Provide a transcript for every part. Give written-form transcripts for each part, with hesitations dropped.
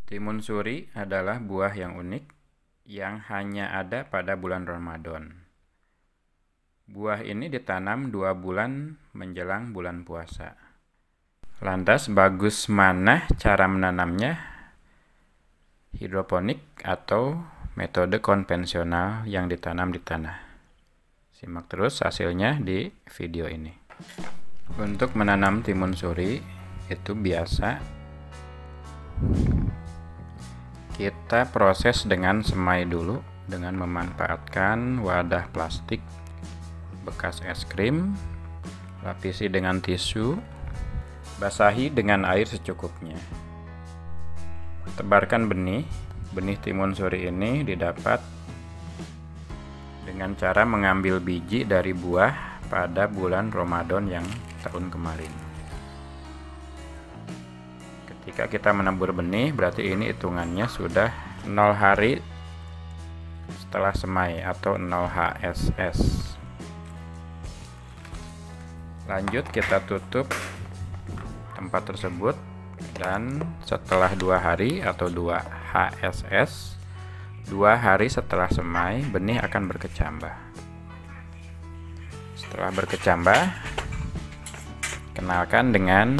Timun suri adalah buah yang unik yang hanya ada pada bulan Ramadan. Buah ini ditanam 2 bulan menjelang bulan puasa. Lantas bagus mana cara menanamnya? Hidroponik atau metode konvensional yang ditanam di tanah? Simak terus hasilnya di video ini. Untuk menanam timun suri itu biasa kita proses dengan semai dulu dengan memanfaatkan wadah plastik bekas es krim, lapisi dengan tisu, basahi dengan air secukupnya. Tebarkan benih timun suri ini didapat dengan cara mengambil biji dari buah pada bulan Ramadan yang tahun kemarin. Ketika kita menabur benih, berarti ini hitungannya sudah 0 hari setelah semai atau 0 HSS. Lanjut kita tutup tempat tersebut dan setelah 2 hari atau 2 HSS, 2 hari setelah semai, benih akan berkecambah. Setelah berkecambah, kenalkan dengan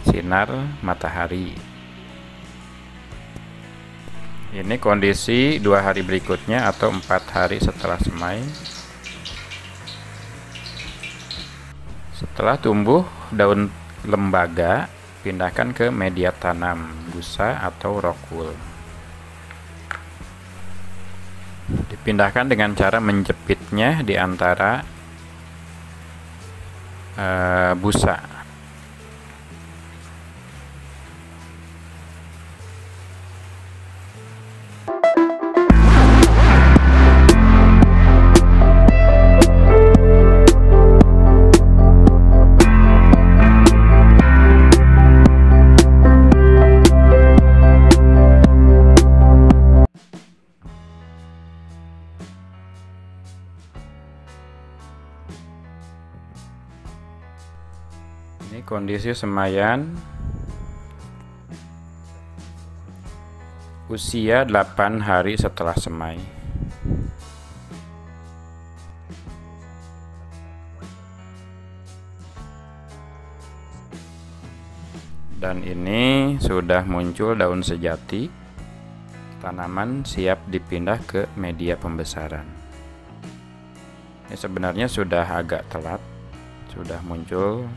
sinar matahari. Ini kondisi 2 hari berikutnya atau 4 hari setelah semai. Setelah tumbuh daun lembaga, pindahkan ke media tanam, busa atau rock wool. Dipindahkan dengan cara menjepitnya di antara busa. Ini kondisi semaian usia 8 hari setelah semai. Dan ini sudah muncul daun sejati. Tanaman siap dipindah ke media pembesaran. Ini sebenarnya sudah agak telat, sudah muncul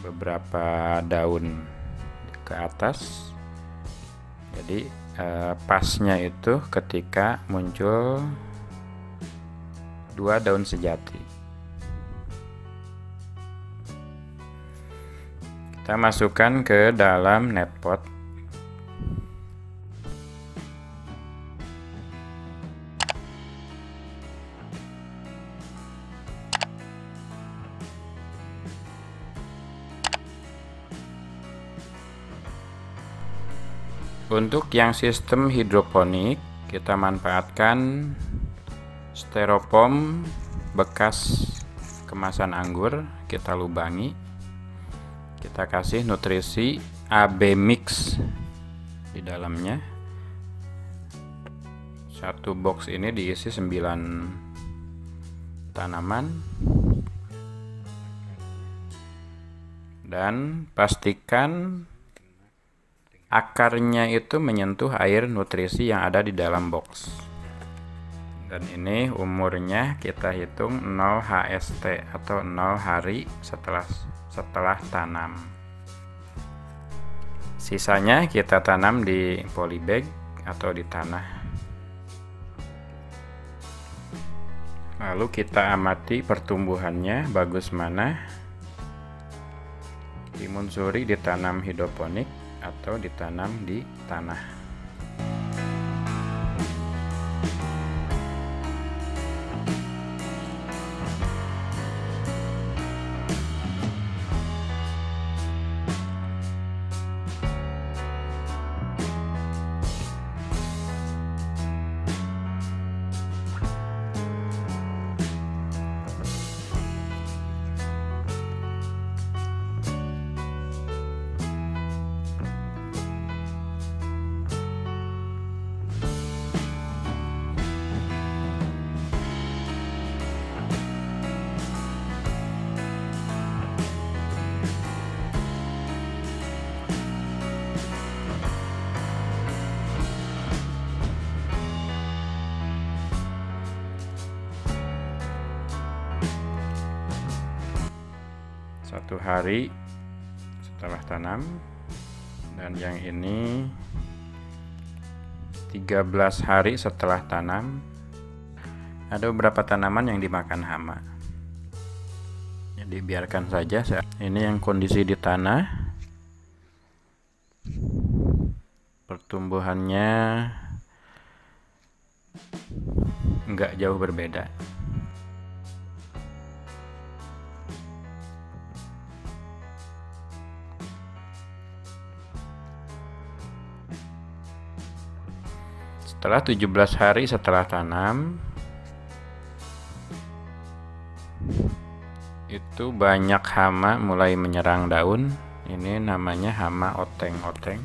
beberapa daun ke atas. Jadi pasnya itu ketika muncul 2 daun sejati. Kita masukkan ke dalam net pot. Untuk yang sistem hidroponik, kita manfaatkan styrofoam bekas kemasan anggur, kita lubangi, kita kasih nutrisi AB mix di dalamnya. Satu box ini diisi 9 tanaman, dan pastikan akarnya itu menyentuh air nutrisi yang ada di dalam box. Dan ini umurnya kita hitung 0 HST atau 0 hari setelah tanam. Sisanya kita tanam di polybag atau di tanah. Lalu kita amati pertumbuhannya bagus mana. Timun suri ditanam hidroponik atau ditanam di tanah. 1 hari setelah tanam, dan yang ini 13 hari setelah tanam. Ada beberapa tanaman yang dimakan hama, jadi biarkan saja. Ini yang kondisi di tanah, pertumbuhannya nggak jauh berbeda. Setelah 17 hari setelah tanam, itu banyak hama mulai menyerang daun. Ini namanya hama oteng-oteng.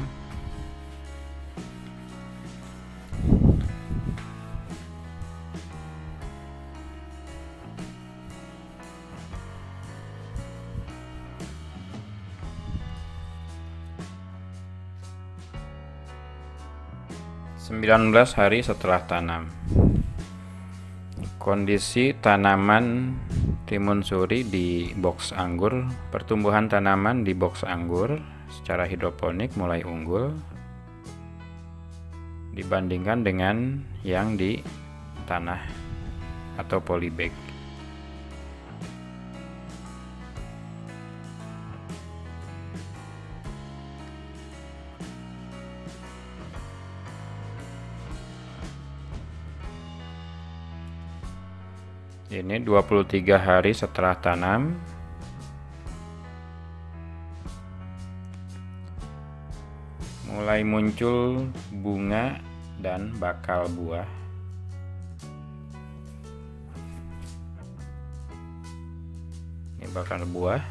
Sembilan 19 hari setelah tanam, kondisi tanaman timun suri di box anggur. Pertumbuhan tanaman di box anggur secara hidroponik mulai unggul dibandingkan dengan yang di tanah atau polybag. Ini 23 hari setelah tanam. Mulai muncul bunga dan bakal buah. Ini bakal buah.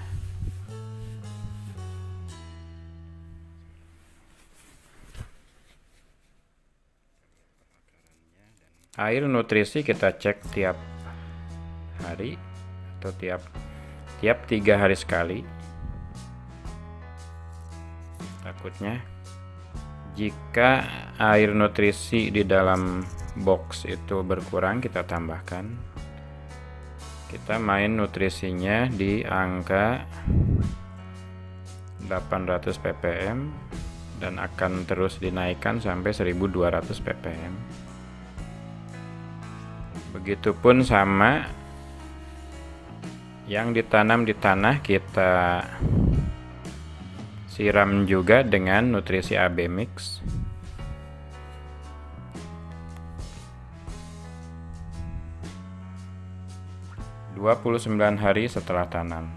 Air nutrisi kita cek tiap hari atau tiap 3 hari sekali. Takutnya jika air nutrisi di dalam box itu berkurang, kita tambahkan. Kita main nutrisinya di angka 800 ppm dan akan terus dinaikkan sampai 1200 ppm. Begitupun sama yang ditanam di tanah, kita siram juga dengan nutrisi AB mix. Dua 29 hari setelah tanam.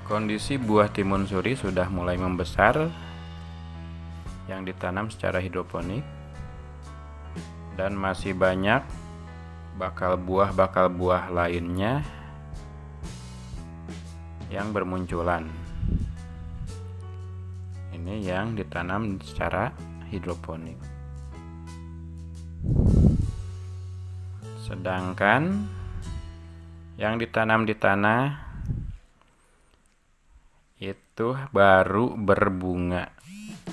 Kondisi buah timun suri sudah mulai membesar yang ditanam secara hidroponik, dan masih banyak bakal buah lainnya yang bermunculan. Ini yang ditanam secara hidroponik. Sedangkan yang ditanam di tanah itu baru berbunga,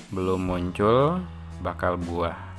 belum muncul bakal buah.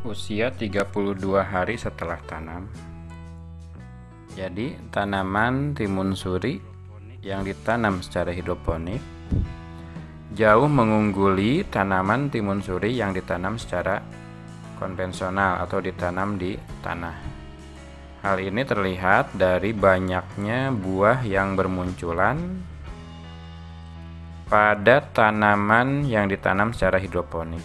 Usia 32 hari setelah tanam. Jadi tanaman timun suri yang ditanam secara hidroponik jauh mengungguli tanaman timun suri yang ditanam secara konvensional atau ditanam di tanah. Hal ini terlihat dari banyaknya buah yang bermunculan pada tanaman yang ditanam secara hidroponik.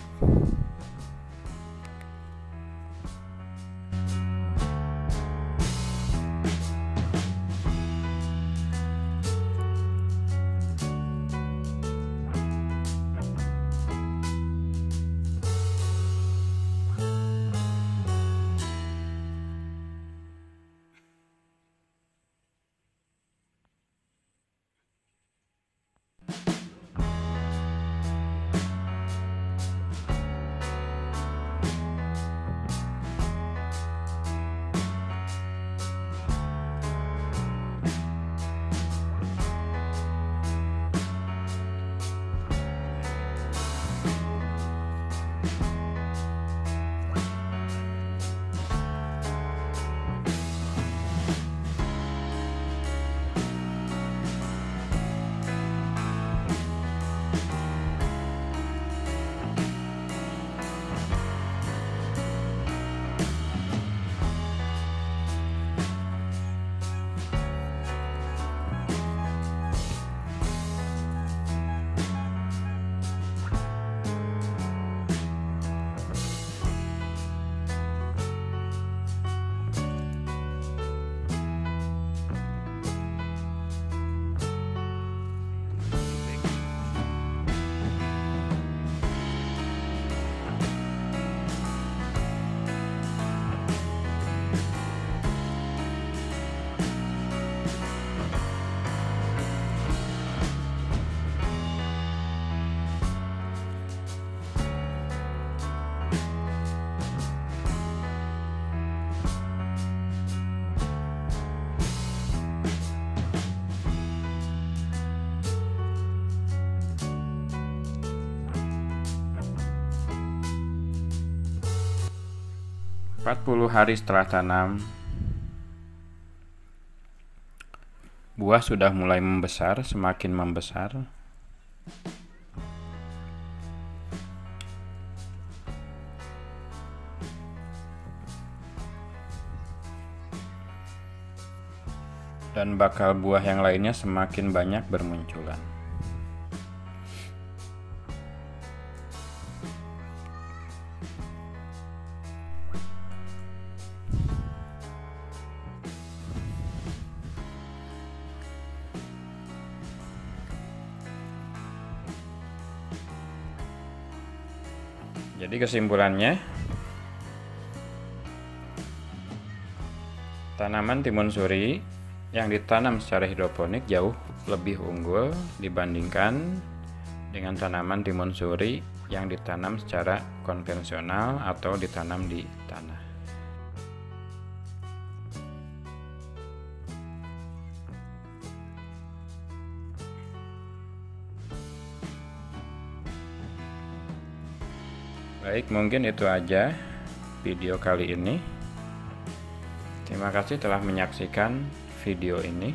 Puluh hari setelah tanam, buah sudah mulai membesar, semakin membesar. Dan bakal buah yang lainnya semakin banyak bermunculan. Jadi kesimpulannya, tanaman timun suri yang ditanam secara hidroponik jauh lebih unggul dibandingkan dengan tanaman timun suri yang ditanam secara konvensional atau ditanam di tanah. Baik, mungkin itu aja video kali ini. Terima kasih telah menyaksikan video ini.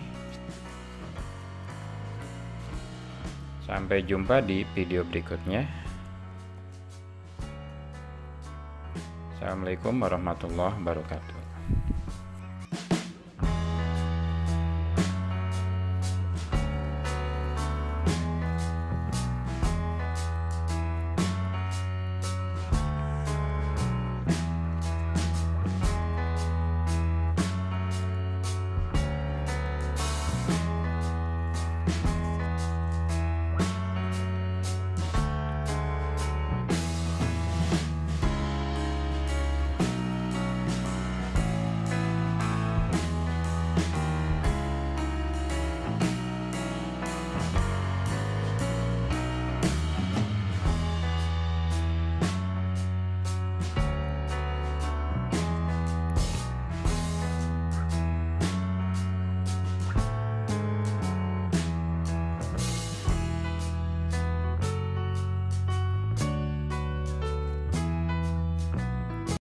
Sampai jumpa di video berikutnya. Assalamualaikum warahmatullahi wabarakatuh.